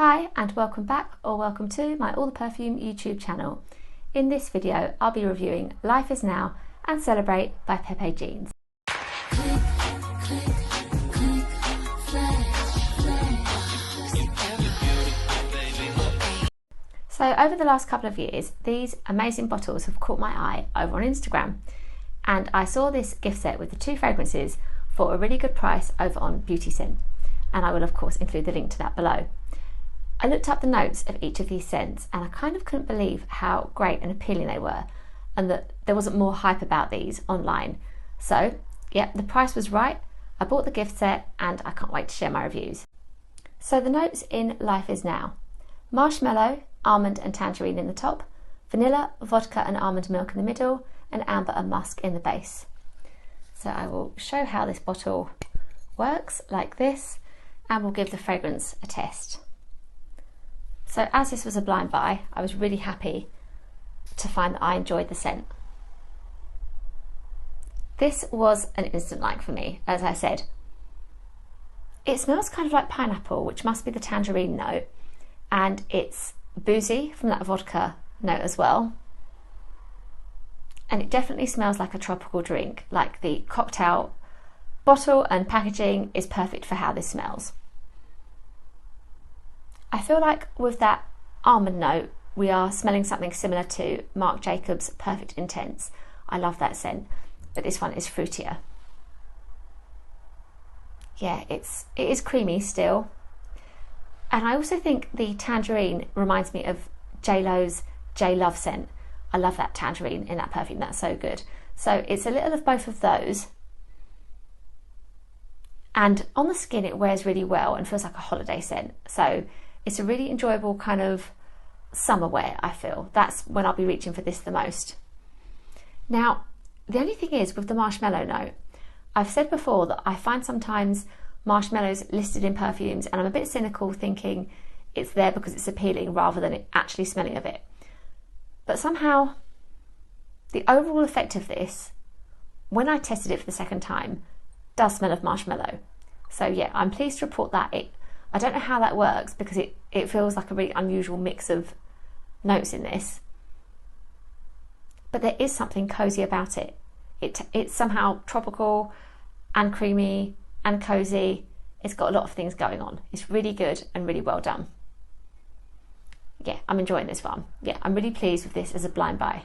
Hi and welcome back or welcome to my All the Perfume YouTube channel. In this video I'll be reviewing Life Is Now and Celebrate by Pepe jeans. So over the last couple of years these amazing bottles have caught my eye over on Instagram, and I saw this gift set with the two fragrances for a really good price over on Beauty Scent, and I will of course include the link to that below. I looked up the notes of each of these scents and I kind of couldn't believe how great and appealing they were, and that there wasn't more hype about these online. So yeah, the price was right. I bought the gift set and I can't wait to share my reviews. So the notes in Life Is Now: marshmallow, almond and tangerine in the top, vanilla, vodka and almond milk in the middle, and amber and musk in the base. So I will show how this bottle works like this, and we'll give the fragrance a test. So as this was a blind buy, I was really happy to find that I enjoyed the scent. This was an instant like for me, as I said. It smells kind of like pineapple, which must be the tangerine note, and it's boozy from that vodka note as well. And it definitely smells like a tropical drink, like the cocktail bottle and packaging is perfect for how this smells. I feel like with that almond note, we are smelling something similar to Marc Jacobs' Perfect Intense. I love that scent, but this one is fruitier. Yeah, it is creamy still. And I also think the tangerine reminds me of JLove's JLove scent. I love that tangerine in that perfume, that's so good. So it's a little of both of those. And on the skin it wears really well and feels like a holiday scent. So it's a really enjoyable kind of summer wear, I feel. That's when I'll be reaching for this the most. Now, the only thing is with the marshmallow note, I've said before that I find sometimes marshmallows listed in perfumes and I'm a bit cynical thinking it's there because it's appealing rather than it actually smelling of it. But somehow the overall effect of this, when I tested it for the second time, does smell of marshmallow. So yeah, I'm pleased to report that I don't know how that works because it feels like a really unusual mix of notes in this. But there is something cozy about it. It's somehow tropical and creamy and cozy. It's got a lot of things going on. It's really good and really well done. Yeah, I'm enjoying this one. Yeah, I'm really pleased with this as a blind buy.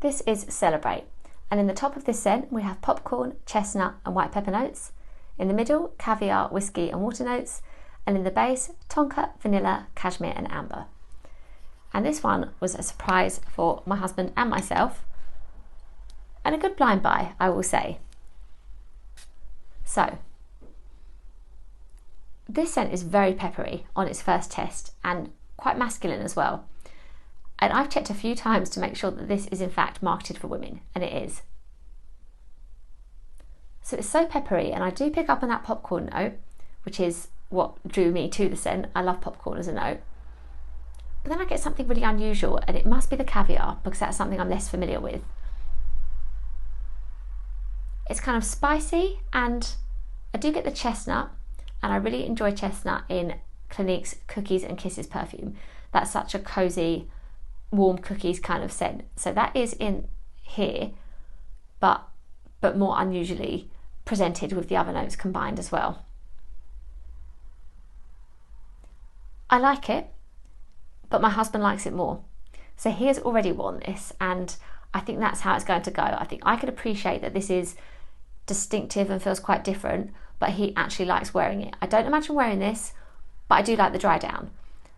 This is Celebrate, and in the top of this scent we have popcorn, chestnut and white pepper notes. In the middle, caviar, whiskey and water notes, and in the base, tonka, vanilla, cashmere and amber. And this one was a surprise for my husband and myself, and a good blind buy, I will say. So this scent is very peppery on its first test and quite masculine as well. And I've checked a few times to make sure that this is in fact marketed for women, and it is. So it's so peppery, and I do pick up on that popcorn note, which is what drew me to the scent. I love popcorn as a note. But then I get something really unusual, and it must be the caviar because that's something I'm less familiar with. It's kind of spicy, and I do get the chestnut, and I really enjoy chestnut in Clinique's Cookies and Kisses perfume. That's such a cozy, warm cookies kind of scent. So that is in here, but more unusually presented with the other notes combined as well. I like it, but my husband likes it more. So he has already worn this, and I think that's how it's going to go. I think I could appreciate that this is distinctive and feels quite different, but he actually likes wearing it. I don't imagine wearing this, but I do like the dry down.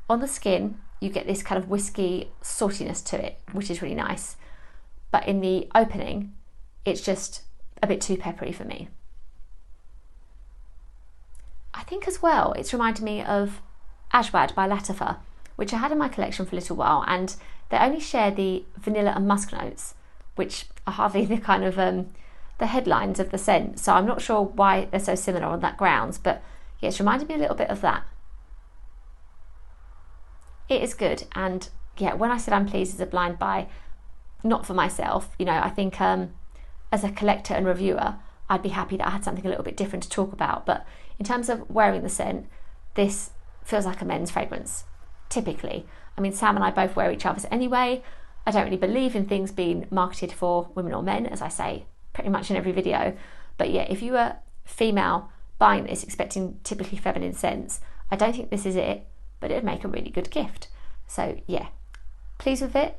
On the skin, you get this kind of whiskey saltiness to it, which is really nice. But in the opening, it's just a bit too peppery for me. I think as well, it's reminded me of Ajwad by Lattafa, which I had in my collection for a little while, and they only share the vanilla and musk notes, which are hardly the kind of the headlines of the scent. So I'm not sure why they're so similar on that grounds, but yeah, it's reminded me a little bit of that. It is good, and yeah, when I said I'm pleased as a blind buy, not for myself, you know, I think as a collector and reviewer, I'd be happy that I had something a little bit different to talk about. But in terms of wearing the scent, this feels like a men's fragrance, typically. I mean, Sam and I both wear each other's anyway. I don't really believe in things being marketed for women or men, as I say pretty much in every video. But yeah, if you were female buying this expecting typically feminine scents, I don't think this is it, but it would make a really good gift. So yeah, pleased with it.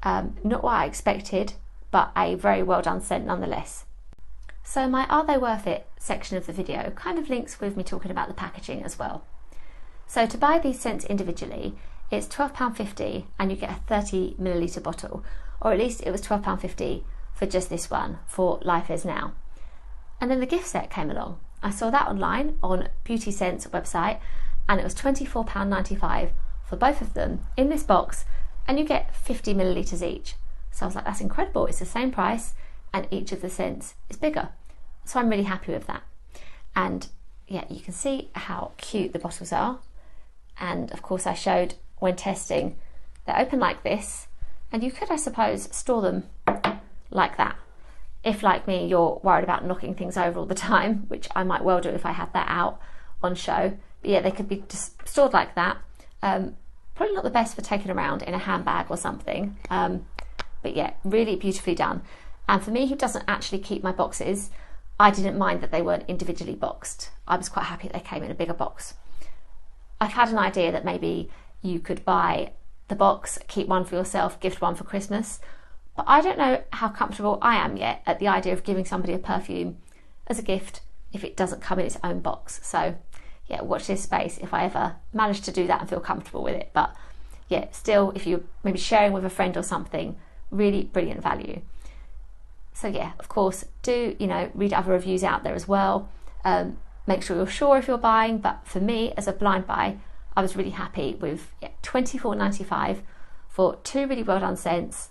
Not what I expected, but a very well done scent nonetheless. So my Are They Worth It section of the video kind of links with me talking about the packaging as well. So to buy these scents individually, it's £12.50 and you get a 30ml bottle, or at least it was £12.50 for just this one for Life Is Now. And then the gift set came along. I saw that online on Beauty Scent's website, and it was £24.95 for both of them in this box, and you get 50ml each. So I was like, that's incredible, it's the same price and each of the scents is bigger. So I'm really happy with that. And yeah, you can see how cute the bottles are. And of course I showed when testing, they're open like this, and you could, I suppose, store them like that. If, like me, you're worried about knocking things over all the time, which I might well do if I had that out on show. But yeah, they could be just stored like that. Probably not the best for taking around in a handbag or something. But yeah, really beautifully done. And for me, who doesn't actually keep my boxes, I didn't mind that they weren't individually boxed. I was quite happy they came in a bigger box. I've had an idea that maybe you could buy the box, keep one for yourself, gift one for Christmas. But I don't know how comfortable I am yet at the idea of giving somebody a perfume as a gift if it doesn't come in its own box. So yeah, watch this space if I ever manage to do that and feel comfortable with it. But yeah, still, if you're maybe sharing with a friend or something, really brilliant value. So yeah, of course, do, read other reviews out there as well. Make sure you're sure if you're buying, but for me, as a blind buy, I was really happy with £24.95 for two really well done scents,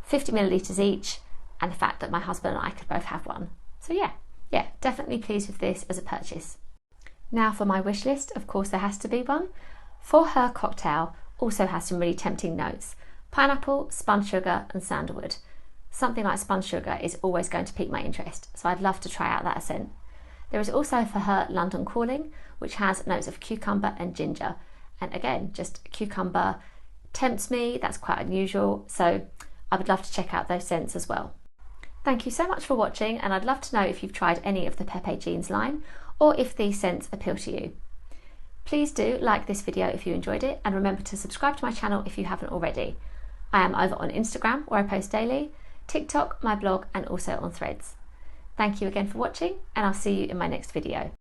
50ml each, and the fact that my husband and I could both have one. So yeah, definitely pleased with this as a purchase. Now for my wish list, of course there has to be one. For Her cocktail also has some really tempting notes: pineapple, spun sugar and sandalwood. Something like spun sugar is always going to pique my interest, so I'd love to try out that scent. There is also For Her London Calling, which has notes of cucumber and ginger. And again, just cucumber tempts me, that's quite unusual, so I would love to check out those scents as well. Thank you so much for watching, and I'd love to know if you've tried any of the Pepe Jeans line, or if these scents appeal to you. Please do like this video if you enjoyed it, and remember to subscribe to my channel if you haven't already. I am over on Instagram, where I post daily, TikTok, my blog, and also on Threads. Thank you again for watching, and I'll see you in my next video.